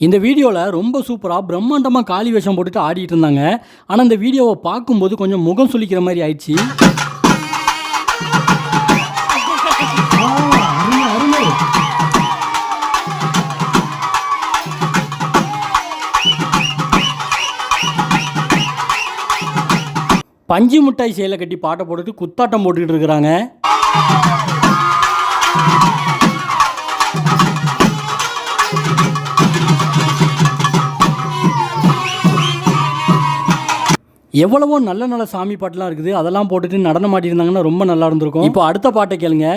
இந்த வீடியோவில் ரொம்ப சூப்பராக பிரம்மாண்டமாக காளி வேஷம் போட்டுட்டு ஆடிட்டு இருந்தாங்க. ஆனால் இந்த வீடியோவை பார்க்கும்போது கொஞ்சம் முகம் சுளிக்கிற மாதிரி ஆயிடுச்சு. பஞ்சு மிட்டாய் சேலை கட்டி பாட்டை போட்டுட்டு குத்தாட்டம் போட்டுக்கிட்டு இருக்கிறாங்க. எவ்வளவோ நல்ல நல்ல சாமி பாட்டுலாம் இருக்குது. அதெல்லாம் போட்டுட்டு நடனம் ஆடிருந்தாங்கன்னா ரொம்ப நல்லா இருந்திருக்கும். இப்போ அடுத்த பாட்டை கேளுங்க.